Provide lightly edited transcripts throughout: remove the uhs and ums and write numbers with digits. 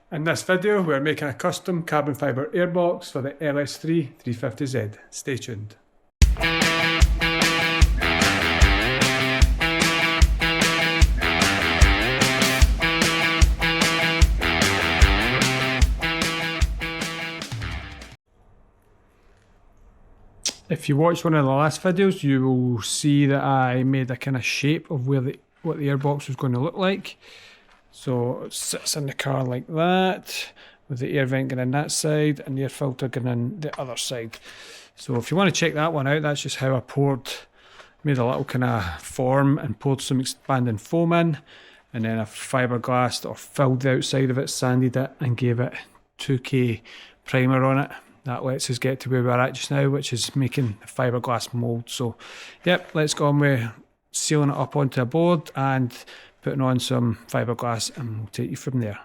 In this video, we're making a custom carbon fibre airbox for the LS3 350Z. Stay tuned. If you watched one of the last videos, you will see that I made a kind of shape of what the airbox was going to look like. So it sits in the car like that, with the air vent going in that side and the air filter going in the other side. So if you want to check that one out, that's just how I made a little kind of form and poured some expanding foam in, and then a fiberglass or filled the outside of it, sanded it and gave it 2K primer on it. That lets us get to where we're at just now, which is making the fiberglass mould. So yep, let's go on with sealing it up onto a board and putting on some fiberglass, and we'll take you from there.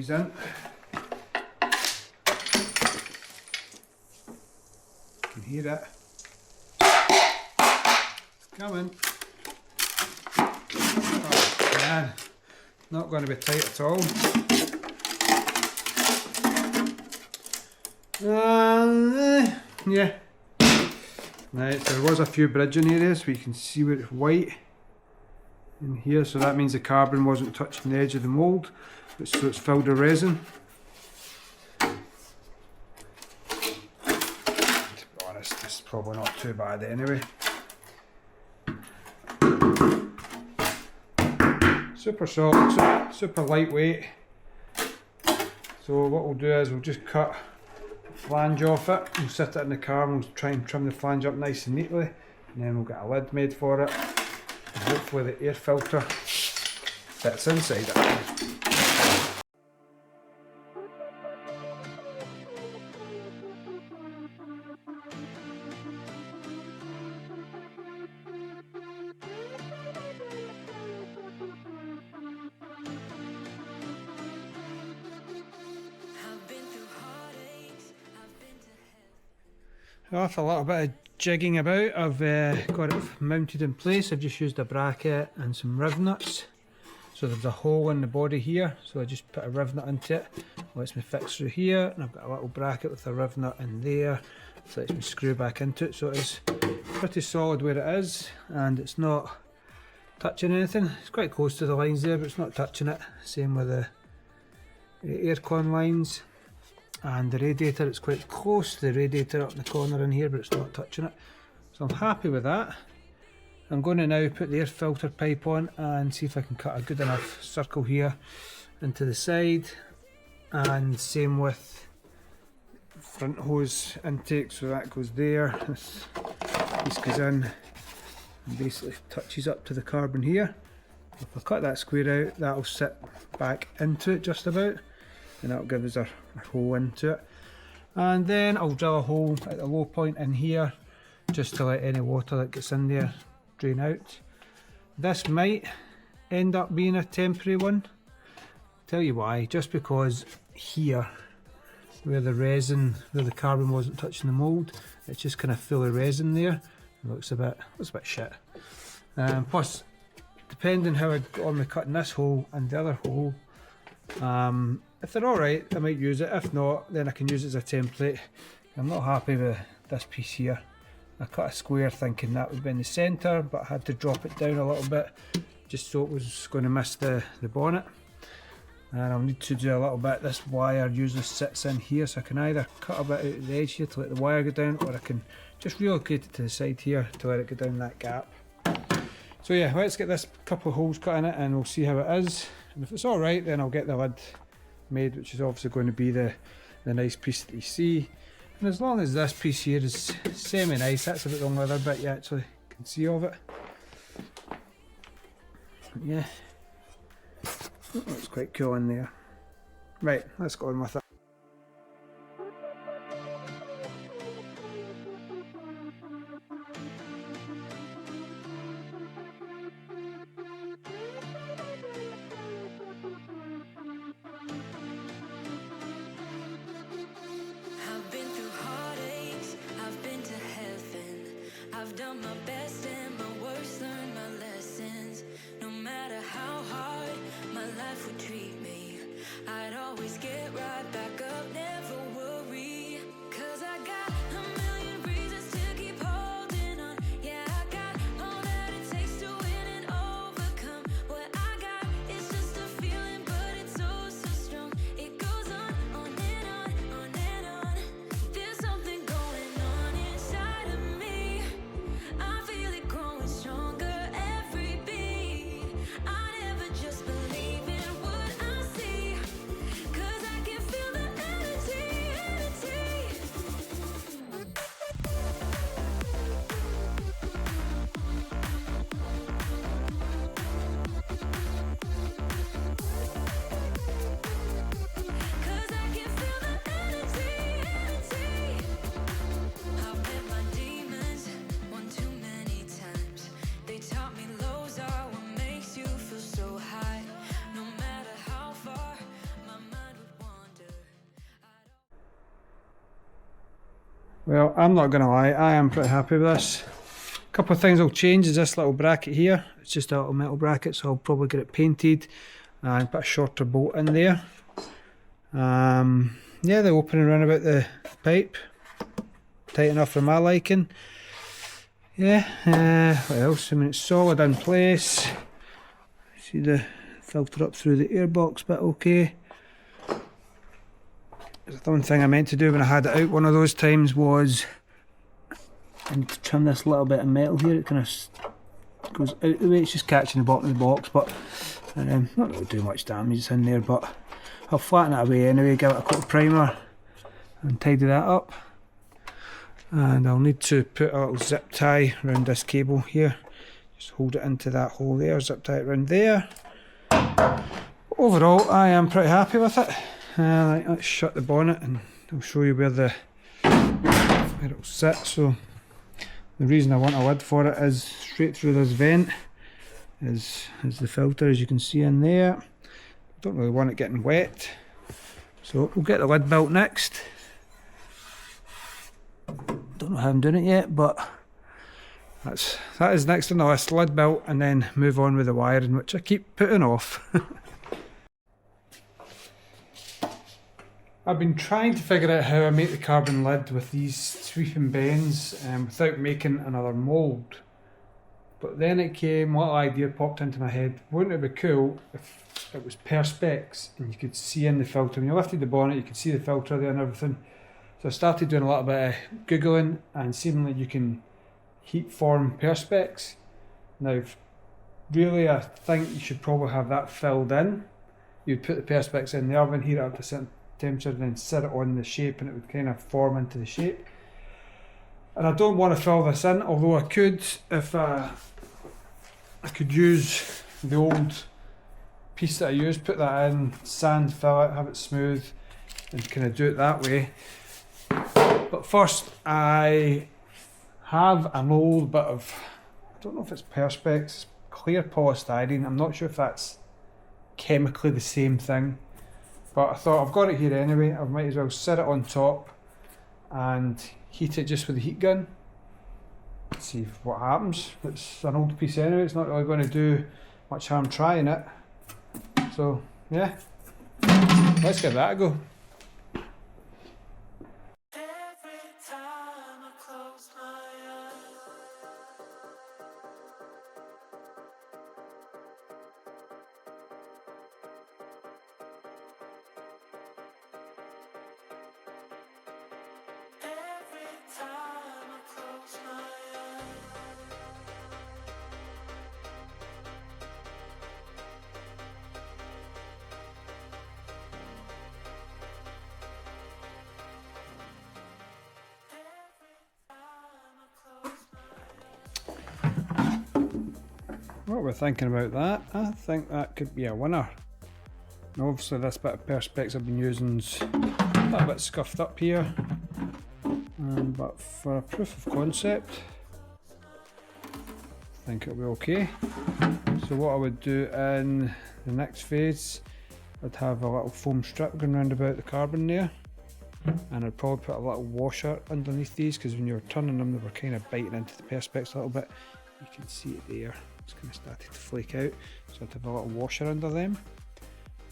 these in. You can hear it. It's coming. Oh man, not going to be tight at all. Yeah. Right, so there was a few bridging areas where you can see where it's white in here, so that means the carbon wasn't touching the edge of the mould, so it's filled with resin. To be honest, it's probably not too bad anyway. Super solid, super lightweight. So what we'll do is we'll just cut the flange off it, we'll sit it in the car and we'll try and trim the flange up nice and neatly, and then we'll get a lid made for it, and hopefully the air filter fits inside it. After a little bit of jigging about, I've got it mounted in place. I've just used a bracket and some riv nuts. So there's a hole in the body here, so I just put a riv nut into it. It lets me fix through here, and I've got a little bracket with a riv nut in there. So it lets me screw back into it. So it's pretty solid where it is, and it's not touching anything. It's quite close to the lines there, but it's not touching it. Same with the aircon lines. And the radiator, it's quite close to the radiator up in the corner in here, but it's not touching it. So I'm happy with that. I'm going to now put the air filter pipe on and see if I can cut a good enough circle here into the side. And same with front hose intake, so that goes there. This piece goes in and basically touches up to the carbon here. If I cut that square out, that'll sit back into it just about, and that'll give us a hole into it. And then I'll drill a hole at the low point in here just to let any water that gets in there drain out. This might end up being a temporary one. Tell you why, just because here where the resin, where the carbon wasn't touching the mould, it's just kind of full of resin there. It looks a bit shit. Plus, depending how I got on with cutting this hole and the other hole, if they're alright, I might use it. If not, then I can use it as a template. I'm not happy with this piece here. I cut a square thinking that would be in the centre, but I had to drop it down a little bit just so it was going to miss the bonnet. And I'll need to do a little bit. This wire usually sits in here, so I can either cut a bit out of the edge here to let the wire go down, or I can just relocate it to the side here to let it go down that gap. So yeah, let's get this couple of holes cut in it and we'll see how it is. And if it's alright, then I'll get the lid made, which is obviously going to be the nice piece that you see. And as long as this piece here is semi-nice, that's about the only other bit you actually can see of it. Yeah, looks quite cool in there. Right, let's go on with it. I've done my best and my worst, learned my lessons. No matter how hard my life would treat me, I'd always get right back. Well, I'm not going to lie, I am pretty happy with this. A couple of things I'll change is this little bracket here. It's just a little metal bracket, so I'll probably get it painted and put a shorter bolt in there. Yeah, the opening around about the pipe, tight enough for my liking. Yeah, what else? I mean, it's solid in place. See the filter up through the airbox bit okay. The one thing I meant to do when I had it out one of those times was I need to trim this little bit of metal here. It kind of goes out the way, it's just catching the bottom of the box, but not really do much damage in there, but I'll flatten it away anyway, give it a coat of primer and tidy that up. And I'll need to put a little zip tie around this cable here. Just hold it into that hole there, zip tie it around there. Overall, I am pretty happy with it. Let's shut the bonnet and I'll show you where it'll sit. So the reason I want a lid for it is straight through this vent is the filter, as you can see in there. Don't really want it getting wet, so we'll get the lid built next. Don't know how I'm doing it yet, but that is next on the list. Lid built, and then move on with the wiring, which I keep putting off. I've been trying to figure out how I make the carbon lid with these sweeping bends without making another mould. But then a little idea popped into my head. Wouldn't it be cool if it was perspex and you could see in the filter? When you lifted the bonnet, you could see the filter there and everything. So I started doing a little bit of Googling, and seemingly you can heat form perspex. Now, really, I think you should probably have that filled in. You'd put the perspex in the oven, heat it up to a certain temperature, and then set it on the shape, and it would kind of form into the shape. And I don't want to fill this in, although I could if I could use the old piece that I used, put that in, sand, fill it, have it smooth, and kind of do it that way. But first, I have an old bit of, I don't know if it's perspex, clear polystyrene. I'm not sure if that's chemically the same thing, but I thought I've got it here anyway. I might as well set it on top and heat it just with the heat gun. See what happens. It's an old piece anyway, it's not really going to do much harm trying it. So yeah, let's give that a go. What we're thinking about that, I think that could be a winner. And obviously this bit of perspex I've been using's a little bit scuffed up here, but for a proof of concept, I think it'll be okay. So what I would do in the next phase, I'd have a little foam strip going round about the carbon there, and I'd probably put a little washer underneath these, because when you were turning them they were kind of biting into the perspex a little bit. You can see it there. It's kind of started to flake out, so I'd have a little washer under them.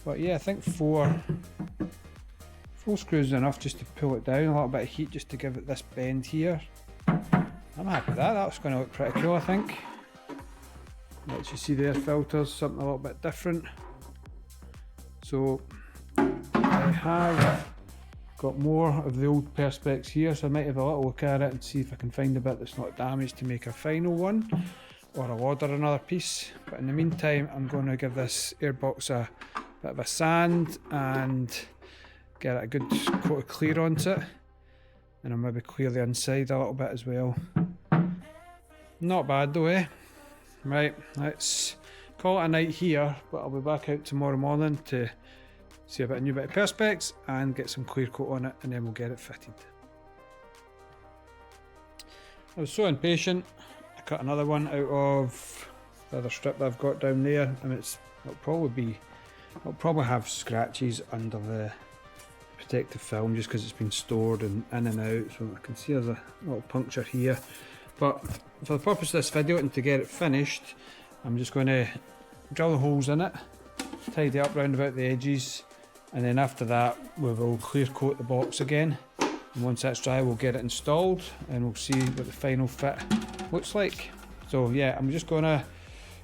But yeah, I think four screws is enough just to pull it down, a little bit of heat just to give it this bend here. I'm happy with that, that's going to look pretty cool I think. Lets you see the air filters, something a little bit different. So I have got more of the old perspex here, so I might have a little look at it and see if I can find a bit that's not damaged to make a final one. Or I'll order another piece, but in the meantime I'm going to give this airbox a bit of a sand and get a good coat of clear onto it, and I'll maybe clear the inside a little bit as well. Not bad though, eh? Right, let's call it a night here, but I'll be back out tomorrow morning to see about a new bit of perspex and get some clear coat on it, and then we'll get it fitted. I was so impatient, I cut another one out of the other strip that I've got down there, and it'll probably have scratches under the protective film just because it's been stored and in and out. So I can see there's a little puncture here. But for the purpose of this video and to get it finished, I'm just going to drill the holes in it, tidy up round about the edges, and then after that we will clear coat the box again. And once that's dry, we'll get it installed and we'll see what the final fit looks like. So yeah, I'm just going to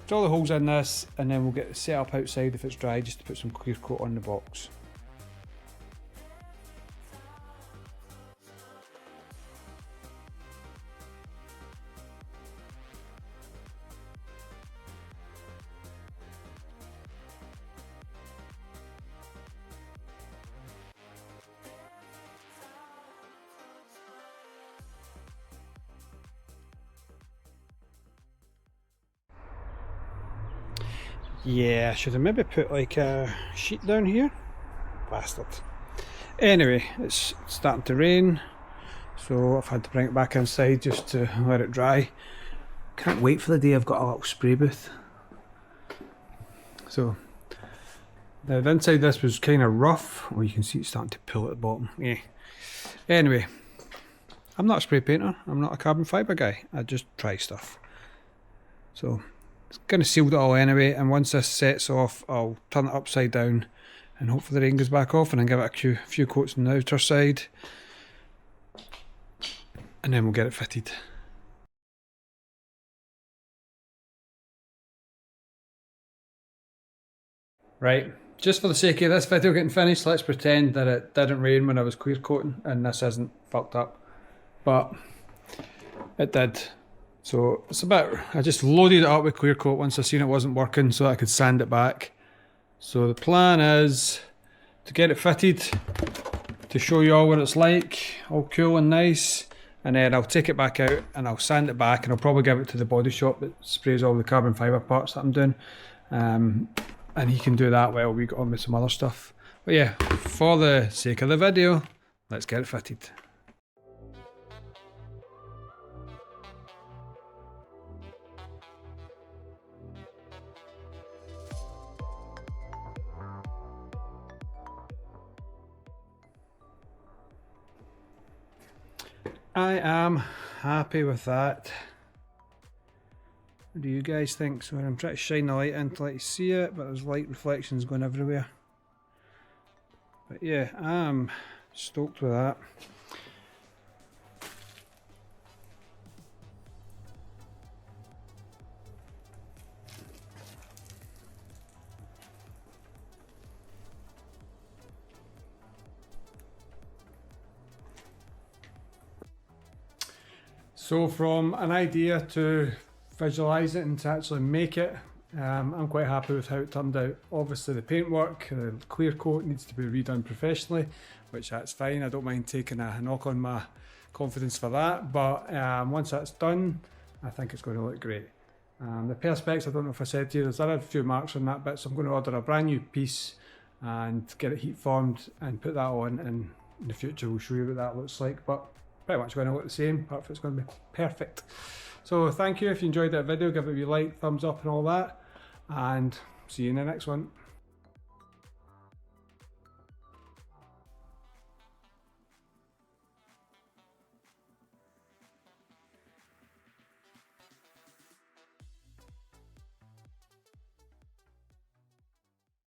drill the holes in this and then we'll get it set up outside if it's dry, just to put some clear coat on the box. Yeah, I should have maybe put like a sheet down here. Bastard. Anyway, it's starting to rain, so I've had to bring it back inside just to let it dry. Can't wait for the day I've got a little spray booth. So, the inside of this was kind of rough. Oh, you can see it's starting to pull at the bottom. Yeah. Anyway, I'm not a spray painter, I'm not a carbon fibre guy, I just try stuff. So, it's kind of sealed it all anyway, and once this sets off, I'll turn it upside down and hopefully the rain goes back off and then give it a few coats on the outer side. And then we'll get it fitted. Right, just for the sake of this video getting finished, let's pretend that it didn't rain when I was clear coating and this isn't fucked up. But it did. So it's about, I just loaded it up with clear coat once I seen it wasn't working so I could sand it back. So the plan is to get it fitted, to show you all what it's like, all cool and nice, and then I'll take it back out and I'll sand it back and I'll probably give it to the body shop that sprays all the carbon fibre parts that I'm doing. And he can do that while we get on with some other stuff. But yeah, for the sake of the video, let's get it fitted. I am happy with that. What do you guys think? So I'm trying to shine the light in to let you see it, but there's light reflections going everywhere. But yeah, I'm stoked with that. So from an idea to visualise it and to actually make it, I'm quite happy with how it turned out. Obviously the paintwork, the clear coat needs to be redone professionally, which that's fine. I don't mind taking a knock on my confidence for that, but once that's done, I think it's going to look great. The perspex, I don't know if I said to you, there's a few marks on that bit, so I'm going to order a brand new piece and get it heat formed and put that on, and in the future we'll show you what that looks like. But pretty much going to look the same, apart from it's going to be perfect. So thank you. If you enjoyed that video, give it a wee like, thumbs up and all that, and see you in the next one.